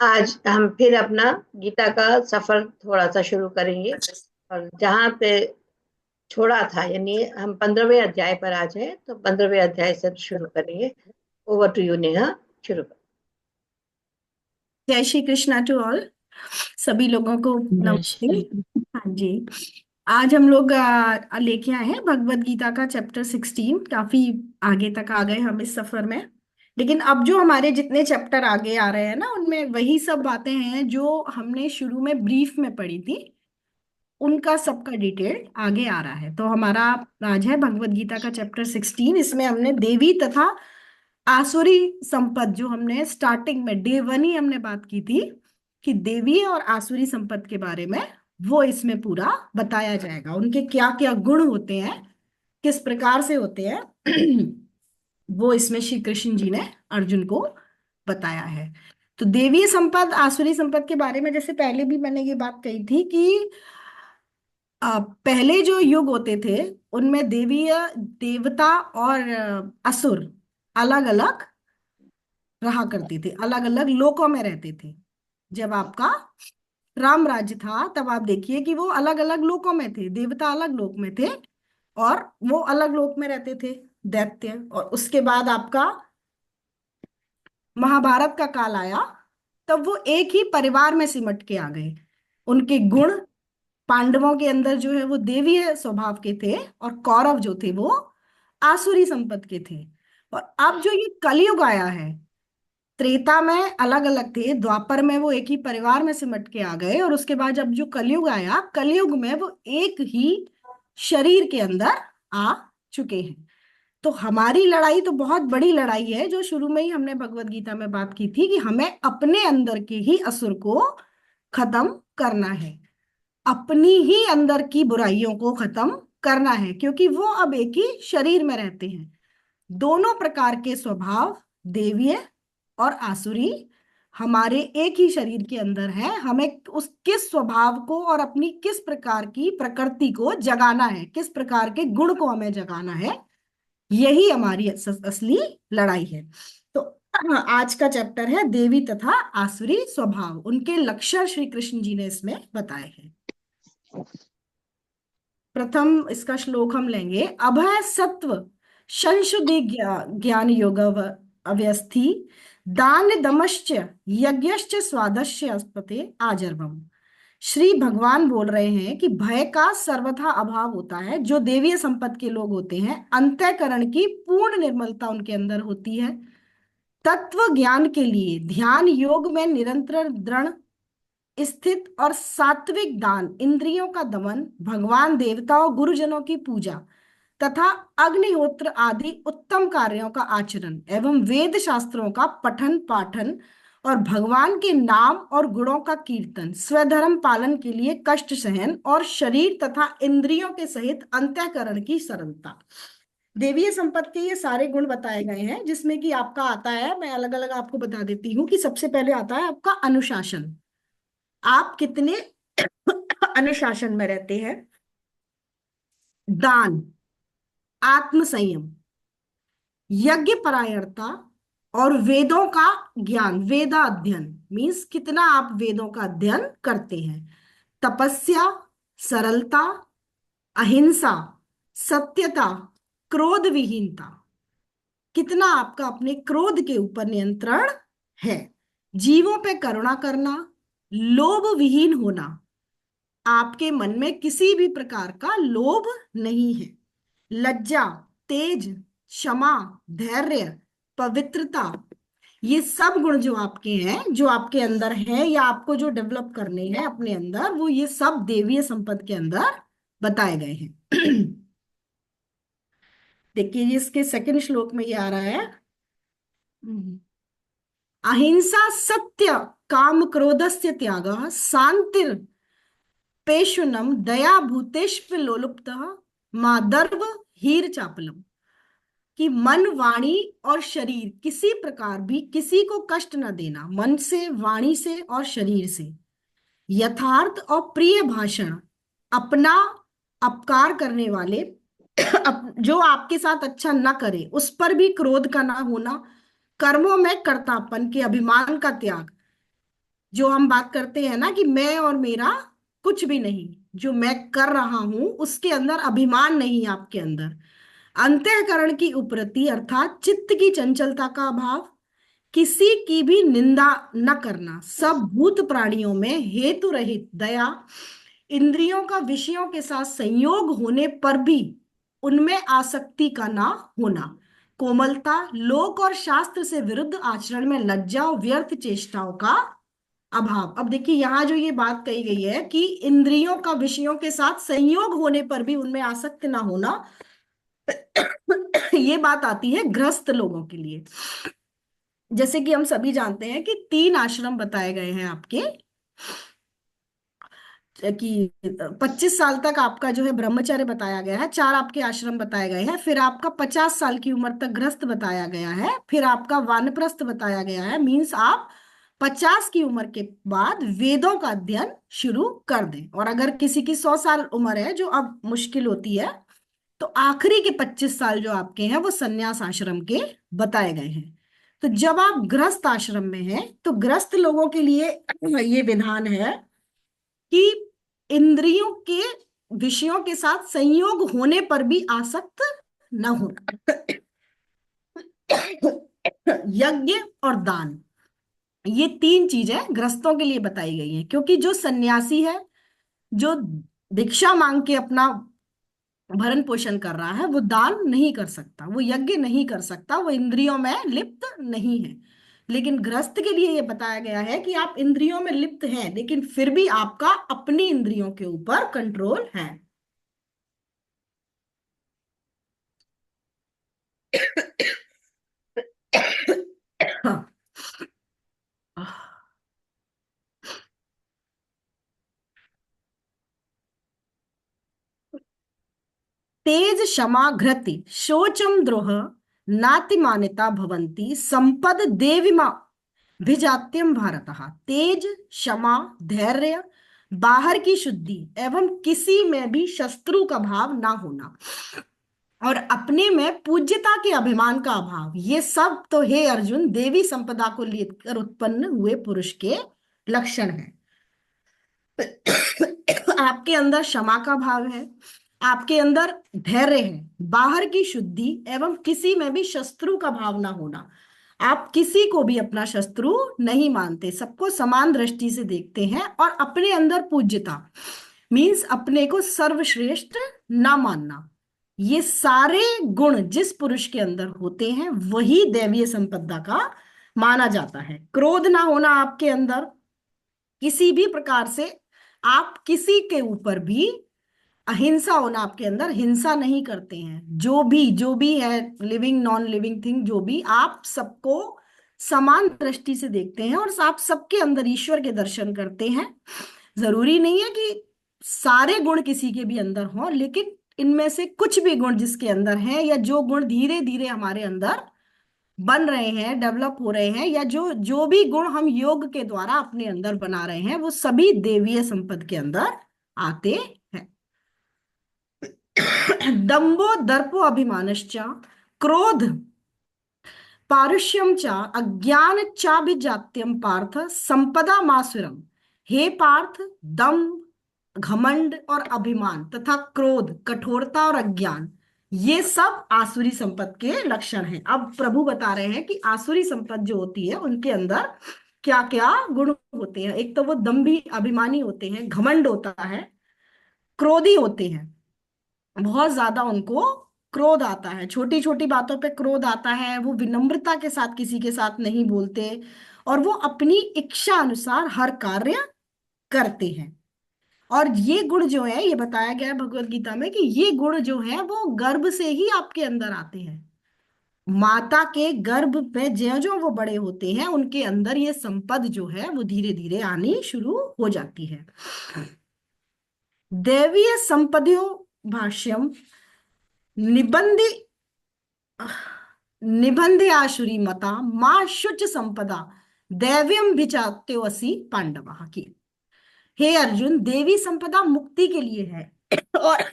आज हम फिर अपना गीता का सफर थोड़ा सा शुरू करेंगे। और जहाँ पे छोड़ा था, यानी हम 15वें अध्याय पर आज हैं, तो 15वें अध्याय से शुरू करेंगे। ओवर टू यू नेहा, शुरू कर। जय श्री कृष्णा टू ऑल। सभी लोगों को जय नमस्ते। श्री। हाँ जी। आज हम लोग लेके आए हैं भगवत गीता का चैप्टर 16। काफी आगे तक आ गए हम इस सफर में। लेकिन अब जो हमारे जितने चैप्टर आगे आ रहे हैं ना, उनमें वही सब बातें हैं जो हमने शुरू में ब्रीफ में पढ़ी थी। उनका सबका डिटेल आगे आ रहा है। तो हमारा आज है भगवत गीता का चैप्टर 16। इसमें हमने देवी तथा आसुरी संपद, जो हमने स्टार्टिंग में डे वन ही हमने बात की थी कि देवी और आसुरी संपद के बारे में, वो इसमें पूरा बताया जाएगा। उनके क्या क्या गुण होते हैं, किस प्रकार से होते हैं, वो इसमें श्री कृष्ण जी ने अर्जुन को बताया है। तो देवीय संपद आसुरी संपद के बारे में, जैसे पहले भी मैंने ये बात कही थी कि पहले जो युग होते थे उनमें देवीय देवता और असुर अलग अलग रहा करते थे, अलग अलग लोकों में रहते थे। जब आपका राम राज्य था तब आप देखिए कि वो अलग अलग लोकों में थे, देवता अलग लोक में थे और वो अलग लोक में रहते थे, दैत्य। और उसके बाद आपका महाभारत का काल आया, तब वो एक ही परिवार में सिमट के आ गए। उनके गुण, पांडवों के अंदर जो है वो देवीय स्वभाव के थे और कौरव जो थे वो आसुरी संपद के थे। और अब जो ये कलयुग आया है, त्रेता में अलग अलग थे, द्वापर में वो एक ही परिवार में सिमट के आ गए, और उसके बाद जब जो कलयुग आया, कलयुग में वो एक ही शरीर के अंदर आ चुके हैं। तो हमारी लड़ाई तो बहुत बड़ी लड़ाई है, जो शुरू में ही हमने भगवत गीता में बात की थी कि हमें अपने अंदर के ही असुर को खत्म करना है, अपनी ही अंदर की बुराइयों को खत्म करना है, क्योंकि वो अब एक ही शरीर में रहते हैं। दोनों प्रकार के स्वभाव, देवीय और आसुरी, हमारे एक ही शरीर के अंदर है। हमें उस किस स्वभाव को और अपनी किस प्रकार की प्रकृति को जगाना है, किस प्रकार के गुण को हमें जगाना है, यही हमारी असली लड़ाई है। तो आज का चैप्टर है देवी तथा आसुरी स्वभाव, उनके लक्षण श्री कृष्ण जी ने इसमें बताए हैं। प्रथम इसका श्लोक हम लेंगे। अभय सत्व संशुद्धि ज्ञान योग अव्यस्थि दान दमश्च यज्ञश्च स्वादश्च अस्पते आजर्भम। श्री भगवान बोल रहे हैं कि भय का सर्वथा अभाव होता है। जो देवीय संपत्ति के लोग होते हैं, अंतःकरण की पूर्ण निर्मलता उनके अंदर होती है। तत्व ज्ञान के लिए ध्यान योग में निरंतर दृढ़ स्थित और सात्विक दान, इंद्रियों का दमन, भगवान देवताओं गुरुजनों की पूजा तथा अग्निहोत्र आदि उत्तम कार्यों का आचरण एवं वेद शास्त्रों का पठन पाठन और भगवान के नाम और गुणों का कीर्तन, स्वधर्म पालन के लिए कष्ट सहन और शरीर तथा इंद्रियों के सहित अंतःकरण की सरलता। देवीय संपत्ति के ये सारे गुण बताए गए हैं, जिसमें कि आपका आता है, मैं अलग अलग आपको बता देती हूँ कि सबसे पहले आता है आपका अनुशासन। आप कितने अनुशासन में रहते हैं। दान, आत्म संयम, यज्ञ परायणता और वेदों का ज्ञान, वेदा अध्ययन मीन्स कितना आप वेदों का अध्ययन करते हैं। तपस्या, सरलता, अहिंसा, सत्यता, क्रोध विहीनता, कितना आपका अपने क्रोध के ऊपर नियंत्रण है। जीवों पे करुणा करना, लोभ विहीन होना, आपके मन में किसी भी प्रकार का लोभ नहीं है। लज्जा, तेज, क्षमा, धैर्य, पवित्रता, ये सब गुण जो आपके हैं, जो आपके अंदर है या आपको जो डेवलप करने हैं अपने अंदर, वो ये सब देवीय संपद के अंदर बताए गए हैं। देखिए ये इसके सेकंड श्लोक में ये आ रहा है। अहिंसा, सत्य, काम क्रोधस्य त्यागः, शांतिर पेशुनम, दया भूतेष्व लोलुप्तः, मादर्व हीर चापलम। कि मन, वाणी और शरीर किसी प्रकार भी किसी को कष्ट न देना, मन से, वाणी से और शरीर से। यथार्थ और प्रिय भाषण, अपना अपकार करने वाले, जो आपके साथ अच्छा ना करे उस पर भी क्रोध का ना होना। कर्मों में कर्तापन के अभिमान का त्याग, जो हम बात करते हैं ना कि मैं और मेरा कुछ भी नहीं, जो मैं कर रहा हूं उसके अंदर अभिमान नहीं आपके अंदर। अंतःकरण की उपरति अर्थात चित्त की चंचलता का अभाव, किसी की भी निंदा न करना, सब भूत प्राणियों में हेतु रहित दया, इंद्रियों का विषयों के साथ संयोग होने पर भी उनमें आसक्ति का ना होना, कोमलता, लोक और शास्त्र से विरुद्ध आचरण में लज्जा और व्यर्थ चेष्टाओं का अभाव। अब देखिए यहाँ जो ये बात कही गई है कि इंद्रियों का विषयों के साथ संयोग होने पर भी उनमें आसक्त ना होना, ये बात आती है गृहस्थ लोगों के लिए। जैसे कि हम सभी जानते हैं कि 3 आश्रम बताए गए हैं आपके, कि 25 साल तक आपका जो है ब्रह्मचर्य बताया गया है, 4 आपके आश्रम बताए गए हैं, फिर आपका 50 साल की उम्र तक गृहस्थ बताया गया है, फिर आपका वानप्रस्थ बताया गया है। मीन्स आप 50 की उम्र के बाद वेदों का अध्ययन शुरू कर दें। और अगर किसी की 100 साल उम्र है, जो अब मुश्किल होती है, तो आखिरी के 25 साल जो आपके हैं वो संन्यास आश्रम के बताए गए हैं। तो जब आप गृहस्थ आश्रम में हैं तो गृहस्थ लोगों के लिए ये विधान है कि इंद्रियों के विषयों के साथ संयोग होने पर भी आसक्त न हो। यज्ञ और दान, ये 3 चीजें गृहस्थों के लिए बताई गई हैं, क्योंकि जो सन्यासी है, जो भिक्षा मांग के अपना भरण पोषण कर रहा है, वो दान नहीं कर सकता, वो यज्ञ नहीं कर सकता, वो इंद्रियों में लिप्त नहीं है। लेकिन गृहस्थ के लिए ये बताया गया है कि आप इंद्रियों में लिप्त हैं, लेकिन फिर भी आपका अपनी इंद्रियों के ऊपर कंट्रोल है। तेज क्षमा घृति शोचम द्रोह नातिमानिता भवंती संपद देविमा भिजात्यम भारतः। तेज, क्षमा, धैर्य, बाहर की शुद्धि एवं किसी में भी शत्रु का भाव ना होना, और अपने में पूज्यता के अभिमान का अभाव, ये सब तो हे अर्जुन देवी संपदा को लेकर उत्पन्न हुए पुरुष के लक्षण हैं। आपके अंदर क्षमा का भाव है, आपके अंदर धैर्य है, बाहर की शुद्धि एवं किसी में भी शत्रु का भाव ना होना। आप किसी को भी अपना शत्रु नहीं मानते, सबको समान दृष्टि से देखते हैं, और अपने अंदर पूज्यता मीन्स अपने को सर्वश्रेष्ठ ना मानना। ये सारे गुण जिस पुरुष के अंदर होते हैं वही दैवीय संपदा का माना जाता है। क्रोध ना होना आपके अंदर, किसी भी प्रकार से आप किसी के ऊपर भी, अहिंसा होना आपके अंदर, हिंसा नहीं करते हैं, जो भी है लिविंग नॉन लिविंग थिंग, जो भी, आप सबको समान दृष्टि से देखते हैं, और आप सबके अंदर ईश्वर के दर्शन करते हैं। जरूरी नहीं है कि सारे गुण किसी के भी अंदर हों, लेकिन इनमें से कुछ भी गुण जिसके अंदर हैं, या जो गुण धीरे धीरे हमारे अंदर बन रहे हैं, डेवलप हो रहे हैं, या जो जो भी गुण हम योग के द्वारा अपने अंदर बना रहे हैं, वो सभी देवीय संपद के अंदर आते हैं। दंभो दर्पो अभिमानश्च क्रोध पारुष्यम च अज्ञान चाभिजात्यम पार्थ संपदा मासुरम। हे पार्थ, दम, घमंड और अभिमान तथा क्रोध, कठोरता और अज्ञान, ये सब आसुरी संपद के लक्षण हैं। अब प्रभु बता रहे हैं कि आसुरी संपद जो होती है उनके अंदर क्या क्या गुण होते हैं। एक तो वो दम्भी अभिमानी होते हैं, घमंड होता है, क्रोधी होते हैं, बहुत ज्यादा उनको क्रोध आता है, छोटी छोटी बातों पे क्रोध आता है, वो विनम्रता के साथ किसी के साथ नहीं बोलते, और वो अपनी इच्छा अनुसार हर कार्य करते हैं। और ये गुण जो है, ये बताया गया है भगवत गीता में कि ये गुण जो है वो गर्भ से ही आपके अंदर आते हैं। माता के गर्भ में ज्यों ज्यों वो बड़े होते हैं, उनके अंदर ये संपद जो है वो धीरे धीरे आनी शुरू हो जाती है। दैवीय संपद्यो भाष्यम निबंधि निबंधे आशुरी मता मां शुच संपदा दैव्यम विचात्यो असि पांडवा की। हे अर्जुन, देवी संपदा मुक्ति के लिए है और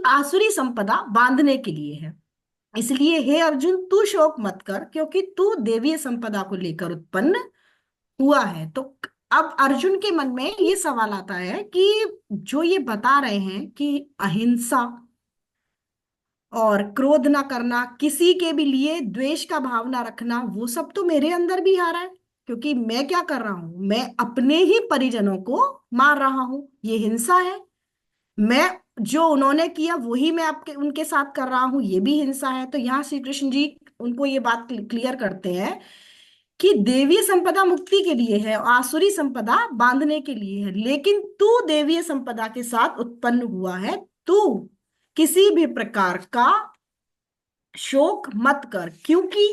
आसुरी संपदा बांधने के लिए है। इसलिए हे अर्जुन, तू शोक मत कर, क्योंकि तू देवीय संपदा को लेकर उत्पन्न हुआ है। तो अब अर्जुन के मन में ये सवाल आता है कि जो ये बता रहे हैं कि अहिंसा और क्रोध ना करना, किसी के भी लिए द्वेष का भावना रखना, वो सब तो मेरे अंदर भी आ रहा है। क्योंकि मैं क्या कर रहा हूं, मैं अपने ही परिजनों को मार रहा हूं, ये हिंसा है। मैं जो उन्होंने किया वही मैं आपके उनके साथ कर रहा हूं, ये भी हिंसा है। तो यहाँ श्री कृष्ण जी उनको ये बात क्लियर करते हैं कि देवीय संपदा मुक्ति के लिए है, आसुरी संपदा बांधने के लिए है। लेकिन तू देवीय संपदा के साथ उत्पन्न हुआ है, तू किसी भी प्रकार का शोक मत कर, क्योंकि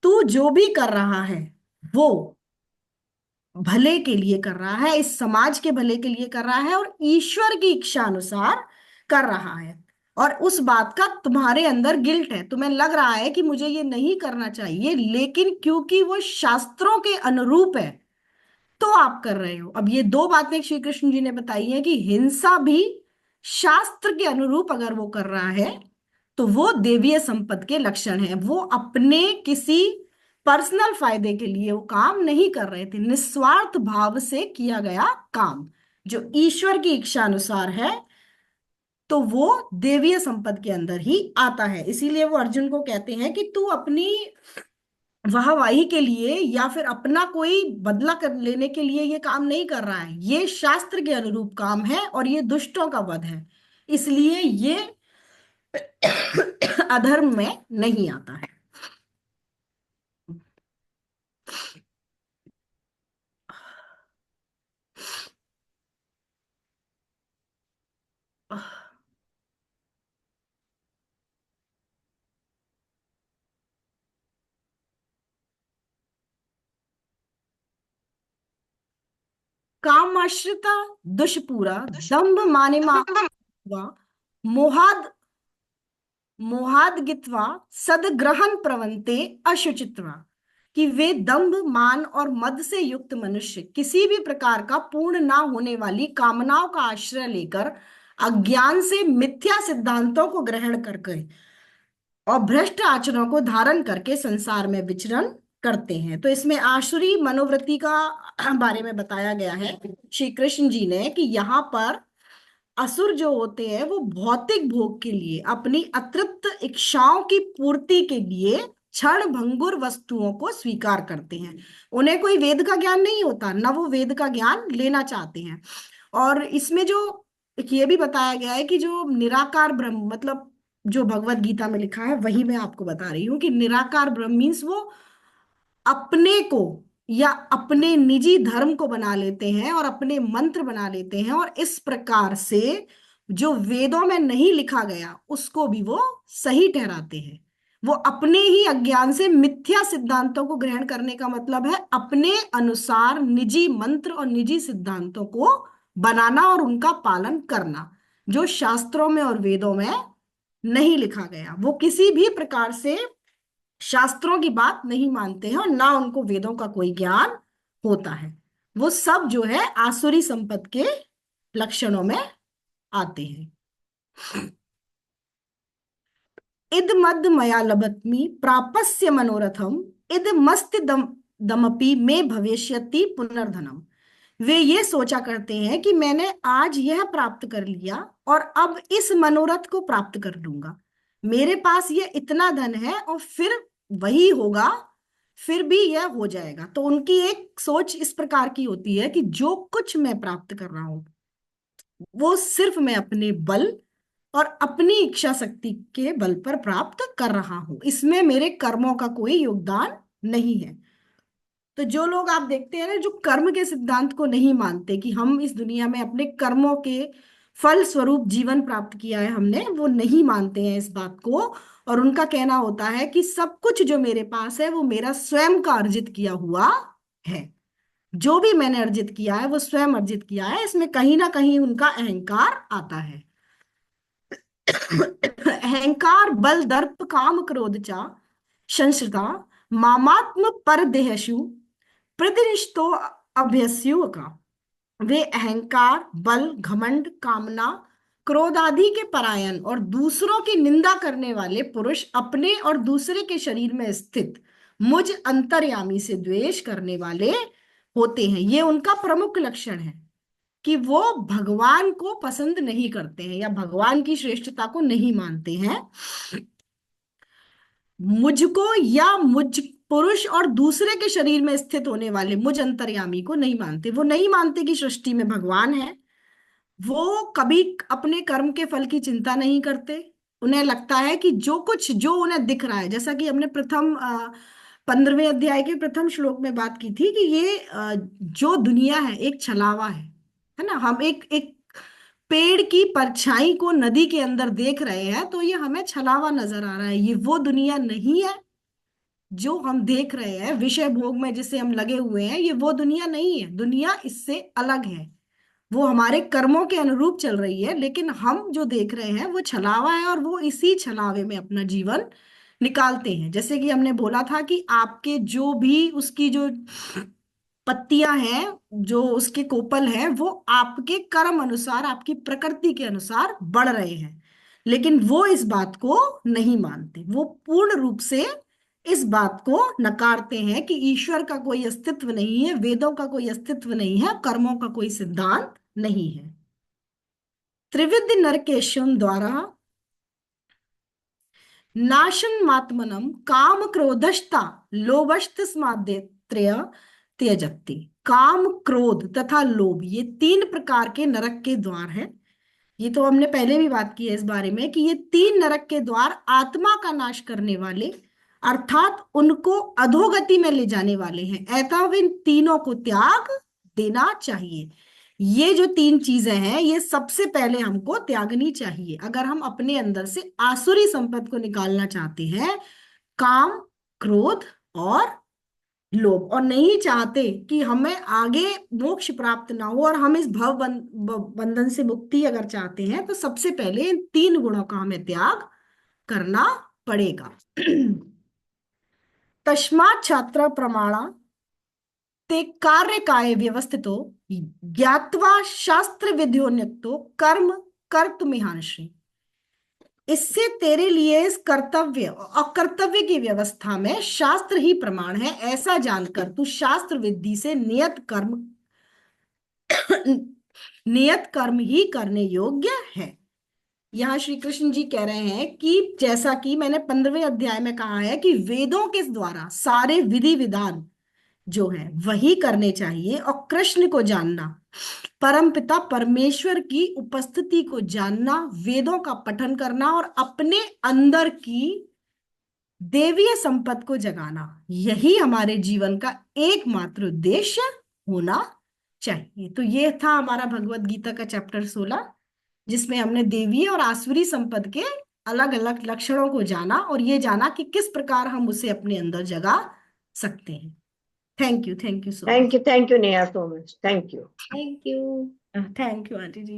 तू जो भी कर रहा है वो भले के लिए कर रहा है, इस समाज के भले के लिए कर रहा है और ईश्वर की इच्छा अनुसार कर रहा है। और उस बात का तुम्हारे अंदर गिल्ट है, तुम्हें लग रहा है कि मुझे ये नहीं करना चाहिए, लेकिन क्योंकि वो शास्त्रों के अनुरूप है तो आप कर रहे हो। अब ये दो बातें श्री कृष्ण जी ने बताई हैं कि हिंसा भी शास्त्र के अनुरूप अगर वो कर रहा है तो वो देवीय संपद के लक्षण है। वो अपने किसी पर्सनल फायदे के लिए वो काम नहीं कर रहे थे, निस्वार्थ भाव से किया गया काम जो ईश्वर की इच्छा अनुसार है, तो वो देवीय संपद के अंदर ही आता है। इसीलिए वो अर्जुन को कहते हैं कि तू अपनी वाहवाही के लिए या फिर अपना कोई बदला कर लेने के लिए ये काम नहीं कर रहा है, ये शास्त्र के अनुरूप काम है और ये दुष्टों का वध है, इसलिए ये अधर्म में नहीं आता है। कामाश्रिता दुष्पूरा दंभ मानिमा मोहाद मोहाद गित्वा सदग्रहण प्रवंते अशुचित्वा, कि वे दंभ मान और मद से युक्त मनुष्य किसी भी प्रकार का पूर्ण ना होने वाली कामनाओं का आश्रय लेकर अज्ञान से मिथ्या सिद्धांतों को ग्रहण करके और भ्रष्ट आचरणों को धारण करके संसार में विचरण करते हैं। तो इसमें आसुरी मनोवृत्ति का बारे में बताया गया है श्री कृष्ण जी ने कि यहाँ पर असुर जो होते हैं वो भौतिक भोग के लिए, अपनी अतृप्त इच्छाओं की पूर्ति के लिए क्षण भंगुर वस्तुओं को स्वीकार करते हैं। उन्हें कोई वेद का ज्ञान नहीं होता, ना वो वेद का ज्ञान लेना चाहते हैं। और इसमें जो ये भी बताया गया है कि जो निराकार ब्रह्म, मतलब जो भगवत गीता में लिखा है वही मैं आपको बता रही हूँ कि निराकार ब्रह्म मीन्स वो अपने को या अपने निजी धर्म को बना लेते हैं और अपने मंत्र बना लेते हैं, और इस प्रकार से जो वेदों में नहीं लिखा गया उसको भी वो सही ठहराते हैं। वो अपने ही अज्ञान से मिथ्या सिद्धांतों को ग्रहण करने का मतलब है अपने अनुसार निजी मंत्र और निजी सिद्धांतों को बनाना और उनका पालन करना, जो शास्त्रों में और वेदों में नहीं लिखा गया। वो किसी भी प्रकार से शास्त्रों की बात नहीं मानते हैं और ना उनको वेदों का कोई ज्ञान होता है। वो सब जो है आसुरी संपद के लक्षणों में आते हैं। इद मद मया लभत्मि प्रापस्य मनोरथम इद मस्ति दमपि में भविष्यति पुनर्धनम। वे ये सोचा करते हैं कि मैंने आज यह प्राप्त कर लिया और अब इस मनोरथ को प्राप्त कर लूंगा, मेरे पास ये इतना धन है और फिर वही होगा, फिर भी यह हो जाएगा। तो उनकी एक सोच इस प्रकार की होती है कि जो कुछ मैं प्राप्त कर रहा हूं वो सिर्फ मैं अपने बल और अपनी इच्छा शक्ति के बल पर प्राप्त कर रहा हूं, इसमें मेरे कर्मों का कोई योगदान नहीं है। तो जो लोग आप देखते हैं ना, जो कर्म के सिद्धांत को नहीं मानते कि हम इस दुनिया में अपने कर्मों के फल स्वरूप जीवन प्राप्त किया है हमने, वो नहीं मानते हैं इस बात को। और उनका कहना होता है कि सब कुछ जो मेरे पास है वो मेरा स्वयं का अर्जित किया हुआ है, जो भी मैंने अर्जित किया है वो स्वयं अर्जित किया है। इसमें कहीं ना कहीं उनका अहंकार आता है। अहंकार बल दर्प काम क्रोध चा संश्रिता मामात्म पर देहसु प्रतिनिष्ठो अभ्यस्यु का। वे अहंकार बल घमंड कामना क्रोध आदि के परायण और दूसरों की निंदा करने वाले पुरुष अपने और दूसरे के शरीर में स्थित मुझ अंतर्यामी से द्वेष करने वाले होते हैं, ये उनका प्रमुख लक्षण है कि वो भगवान को पसंद नहीं करते हैं या भगवान की श्रेष्ठता को नहीं मानते हैं। मुझको या मुझ पुरुष और दूसरे के शरीर में स्थित होने वाले मुझ अंतर्यामी को नहीं मानते। वो नहीं मानते कि सृष्टि में भगवान है। वो कभी अपने कर्म के फल की चिंता नहीं करते। उन्हें लगता है कि जो कुछ जो उन्हें दिख रहा है, जैसा कि हमने प्रथम 15वें अध्याय के प्रथम श्लोक में बात की थी कि ये जो दुनिया है एक छलावा है ना। हम एक एक पेड़ की परछाई को नदी के अंदर देख रहे हैं तो ये हमें छलावा नजर आ रहा है। ये वो दुनिया नहीं है जो हम देख रहे हैं विषय भोग में जिसे हम लगे हुए हैं। ये वो दुनिया नहीं है, दुनिया इससे अलग है। वो हमारे कर्मों के अनुरूप चल रही है, लेकिन हम जो देख रहे हैं वो छलावा है और वो इसी छलावे में अपना जीवन निकालते हैं। जैसे कि हमने बोला था कि आपके जो भी उसकी जो पत्तियां हैं, जो उसके कोपल हैं, वो आपके कर्म अनुसार आपकी प्रकृति के अनुसार बढ़ रहे हैं, लेकिन वो इस बात को नहीं मानते। वो पूर्ण रूप से इस बात को नकारते हैं कि ईश्वर का कोई अस्तित्व नहीं है, वेदों का कोई अस्तित्व नहीं है, कर्मों का कोई सिद्धांत नहीं है। त्रिविध नरकेशम द्वारा नाशनमात्मनम काम क्रोधश्ता लोभस्तस्मादेत्रय त्यजति। काम, क्रोध तथा लोभ, ये तीन प्रकार के नरक के द्वार हैं। ये तो हमने पहले भी बात की है इस बारे में कि ये तीन नरक के द्वार आत्मा का नाश करने वाले, अर्थात उनको अधोगति में ले जाने वाले हैं। अतः इन तीनों को त्याग देना चाहिए। ये जो तीन चीजें हैं ये सबसे पहले हमको त्यागनी चाहिए अगर हम अपने अंदर से आसुरी संपत्ति को निकालना चाहते हैं। काम, क्रोध और लोभ, और नहीं चाहते कि हमें आगे मोक्ष प्राप्त ना हो और हम इस बंधन से मुक्ति अगर चाहते हैं तो सबसे पहले इन तीन गुणों का हमें त्याग करना पड़ेगा। तस्मात् छात्र प्रमाणा ते कार्य काय व्यवस्थितो ज्ञात्वा शास्त्र विधियोन्युक्तो कर्म कर्तुमिहांसि। इससे तेरे लिए इस कर्तव्य और कर्तव्य की व्यवस्था में शास्त्र ही प्रमाण है, ऐसा जानकर तू शास्त्र विधि से नियत कर्म ही करने योग्य है। यहाँ श्री कृष्ण जी कह रहे हैं कि जैसा कि मैंने 15वें अध्याय में कहा है कि वेदों के द्वारा सारे विधि विधान जो है वही करने चाहिए, और कृष्ण को जानना, परमपिता परमेश्वर की उपस्थिति को जानना, वेदों का पठन करना और अपने अंदर की देवीय संपत्ति को जगाना, यही हमारे जीवन का एकमात्र उद्देश्य होना चाहिए। तो ये था हमारा भगवत गीता का चैप्टर 16, जिसमें हमने देवीय और आसुरी संपत्ति के अलग अलग लक्षणों को जाना और ये जाना कि किस प्रकार हम उसे अपने अंदर जगा सकते हैं। Thank you so much. Thank you Neha, so much. Thank you. Thank you. Thank you aunty ji.